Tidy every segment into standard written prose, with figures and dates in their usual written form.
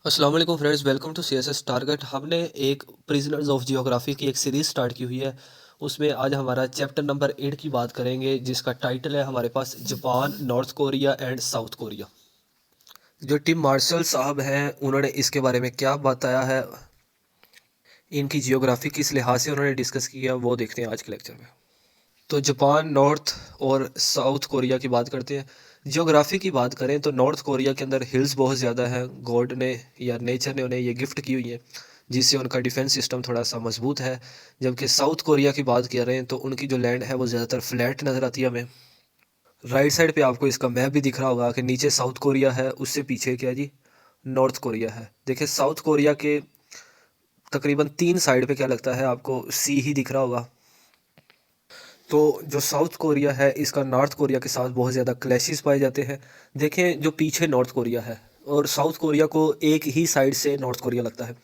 अस्सलाम वालेकुम friends, welcome to CSS target. हमने एक प्रिजनर्स ऑफ जियोग्राफी की एक सीरीज़ स्टार्ट की हुई है। उसमें आज हमारा चैप्टर नंबर 8 की बात करेंगे, जिसका टाइटल है हमारे पास Japan, North Korea and South Korea. जो टिम मार्शल साहब हैं, उन्होंने इसके बारे में क्या बताया है, इनकी जियोग्राफी किस लिहाज से उन्होंने डिस्कस किया, वो देखते हैं आज के लेक्चर में। तो जापान, नॉर्थ और साउथ कोरिया की बात करते हैं। जियोग्राफी की बात करें तो नॉर्थ कोरिया के अंदर हिल्स बहुत ज़्यादा है। गॉड ने या नेचर ने उन्हें ये गिफ्ट की हुई है, जिससे उनका डिफेंस सिस्टम थोड़ा सा मजबूत है। जबकि साउथ कोरिया की बात कर रहे हैं तो उनकी जो लैंड है वो ज़्यादातर फ्लैट नज़र आती है हमें। राइट साइड पे आपको इसका मैप भी दिख रहा होगा कि नीचे साउथ कोरिया है, उससे पीछे क्या जी, नॉर्थ कोरिया है। देखिए साउथ कोरिया के तकरीबन 3 साइड पे क्या लगता है आपको, सी ही दिख रहा होगा। तो जो साउथ कोरिया है, इसका नॉर्थ कोरिया के साथ बहुत ज़्यादा क्लैशेस पाए जाते हैं। देखें जो पीछे नॉर्थ कोरिया है और साउथ कोरिया को एक ही साइड से नॉर्थ कोरिया लगता है।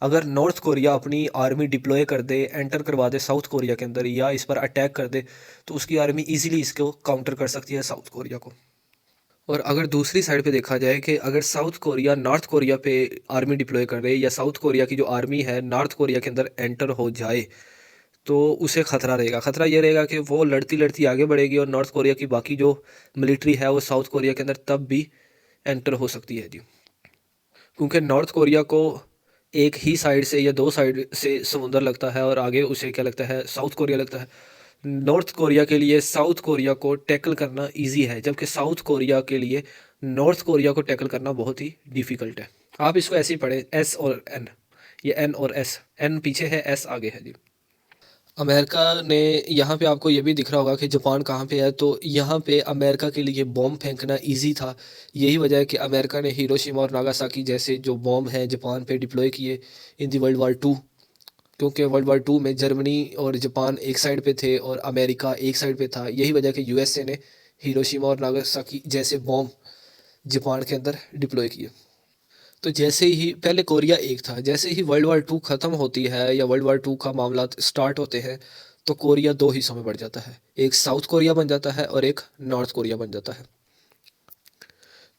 अगर नॉर्थ कोरिया अपनी आर्मी डिप्लॉय कर दे, एंटर करवा दे साउथ कोरिया के अंदर या इस पर अटैक कर दे, तो उसकी आर्मी इजीली इसको काउंटर कर सकती है साउथ कोरिया को। और अगर दूसरी साइड पे देखा जाए कि अगर साउथ कोरिया नॉर्थ कोरिया पे आर्मी डिप्लॉय कर रहे या साउथ कोरिया की जो आर्मी है नॉर्थ कोरिया के अंदर एंटर हो जाए, तो उसे खतरा रहेगा। खतरा ये रहेगा कि वो लड़ती लड़ती आगे बढ़ेगी और नॉर्थ कोरिया की बाकी जो मिलिट्री है वो साउथ कोरिया के अंदर तब भी एंटर हो सकती है जी। क्योंकि नॉर्थ कोरिया को एक ही साइड से या दो साइड से समुंदर लगता है और आगे उसे क्या लगता है, साउथ कोरिया लगता है। नॉर्थ कोरिया के लिए साउथ कोरिया को टैकल करना इजी है, जबकि साउथ कोरिया के लिए नॉर्थ कोरिया को टैकल करना बहुत ही डिफिकल्ट है। आप इसको ऐसे ही पढ़ें, एस और एन, ये एन और एस, एन पीछे है, एस आगे है जी। अमेरिका ने, यहाँ पे आपको ये भी दिख रहा होगा कि जापान कहाँ पे है, तो यहाँ पे अमेरिका के लिए बॉम्ब फेंकना इजी था। यही वजह है कि अमेरिका ने हिरोशिमा और नागासाकी जैसे जो बॉम्ब हैं जापान पे डिप्लॉय किए इन दी वर्ल्ड वार 2। क्योंकि वर्ल्ड वार 2 में जर्मनी और जापान एक साइड पे थे और अमेरिका एक साइड पे था। यही वजह कि यूएसए ने हिरोशिमा और नागासाकी जैसे बॉम्ब जापान के अंदर डिप्लॉय किए। तो जैसे ही पहले कोरिया एक था, जैसे ही वर्ल्ड वार 2 ख़त्म होती है या वर्ल्ड वार 2 का मामला स्टार्ट होते हैं, तो कोरिया दो हिस्सों में बढ़ जाता है। एक साउथ कोरिया बन जाता है और एक नॉर्थ कोरिया बन जाता है।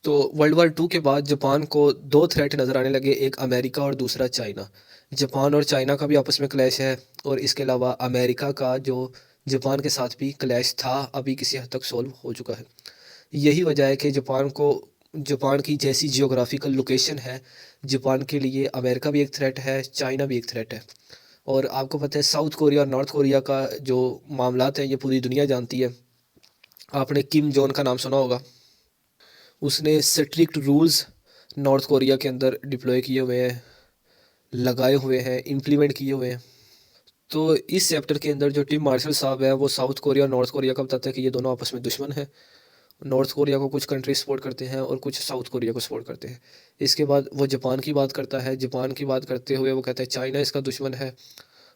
तो वर्ल्ड वार 2 के बाद जापान को दो थ्रेट नज़र आने लगे, एक अमेरिका और दूसरा चाइना। जापान और चाइना का भी आपस में क्लैश है, और इसके अलावा अमेरिका का जो जापान के साथ भी क्लैश था, अभी किसी हद तक सॉल्व हो चुका है। यही वजह है कि जापान की जैसी जियोग्राफिकल लोकेशन है, जापान के लिए अमेरिका भी एक थ्रेट है, चाइना भी एक थ्रेट है। और आपको पता है साउथ कोरिया और नॉर्थ कोरिया का जो मामलात हैं ये पूरी दुनिया जानती है। आपने किम जोन का नाम सुना होगा। उसने स्ट्रिक्ट रूल्स नॉर्थ कोरिया के अंदर डिप्लॉय किए हुए हैं, लगाए हुए हैं, इम्प्लीमेंट किए हुए हैं। तो इस चैप्टर के अंदर जो टिम मार्शल साहब है वो साउथ कोरिया और नॉर्थ कोरिया का बताते हैं कि ये दोनों आपस में दुश्मन हैं। नॉर्थ कोरिया को कुछ कंट्री सपोर्ट करते हैं और कुछ साउथ कोरिया को सपोर्ट करते हैं। इसके बाद वो जापान की बात करता है। जापान की बात करते हुए वो कहता है चाइना इसका दुश्मन है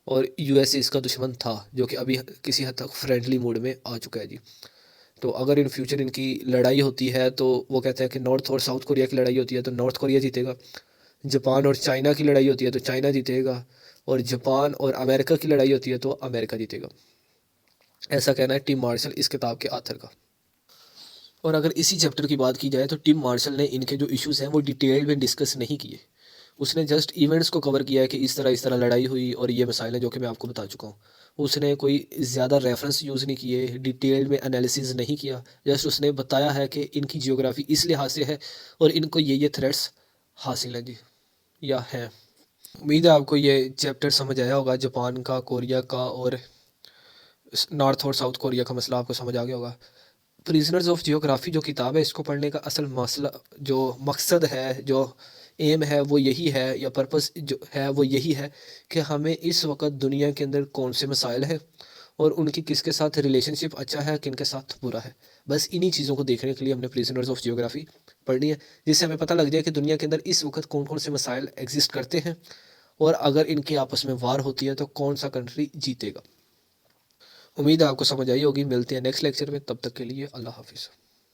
और यूएसए इसका दुश्मन था, जो कि अभी किसी हद तक फ्रेंडली मूड में आ चुका है जी। तो अगर इन फ्यूचर इनकी लड़ाई होती है तो वो कहते हैं कि नॉर्थ और साउथ कोरिया की लड़ाई होती है तो नॉर्थ कोरिया जीतेगा। जापान और चाइना की लड़ाई होती है तो चाइना जीतेगा। और जापान और अमेरिका की लड़ाई होती है तो अमेरिका जीतेगा। ऐसा कहना है टिम मार्शल इस किताब के आथर का। और अगर इसी चैप्टर की बात की जाए तो टिम मार्शल ने इनके जो इश्यूज़ हैं वो डिटेल में डिस्कस नहीं किए। उसने जस्ट इवेंट्स को कवर किया है कि इस तरह लड़ाई हुई और ये मसाइल हैं जो कि मैं आपको बता चुका हूँ। उसने कोई ज़्यादा रेफरेंस यूज़ नहीं किए, डिटेल में एनालिसिस नहीं किया। जस्ट उसने बताया है कि इनकी जियोग्राफी इस लिहाज से है और इनको ये थ्रेट्स हासिल हैं जी, या हैं। उम्मीद है आपको ये चैप्टर समझ आया होगा। जापान का, कोरिया का और नॉर्थ और साउथ कोरिया का मसला आपको समझ आ गया होगा। प्रिजनर्स ऑफ जियोग्राफी जो किताब है, इसको पढ़ने का असल मसला, जो मकसद है, जो एम है वो यही है, या पर्पस जो है वो यही है कि हमें इस वक्त दुनिया के अंदर कौन से मसाइल हैं और उनकी किसके साथ रिलेशनशिप अच्छा है, किन के साथ बुरा है। बस इन्हीं चीज़ों को देखने के लिए हमने प्रिजनर्स ऑफ जियोग्राफी पढ़नी है, जिससे हमें पता लग जाए कि दुनिया के अंदर इस वक्त कौन कौन से मसाइल एग्जिस्ट करते हैं और अगर इनकी आपस में वार होती है तो कौन सा कंट्री जीतेगा। उम्मीद है आपको समझ आई होगी। मिलते हैं नेक्स्ट लेक्चर में, तब तक के लिए अल्लाह हाफिज़।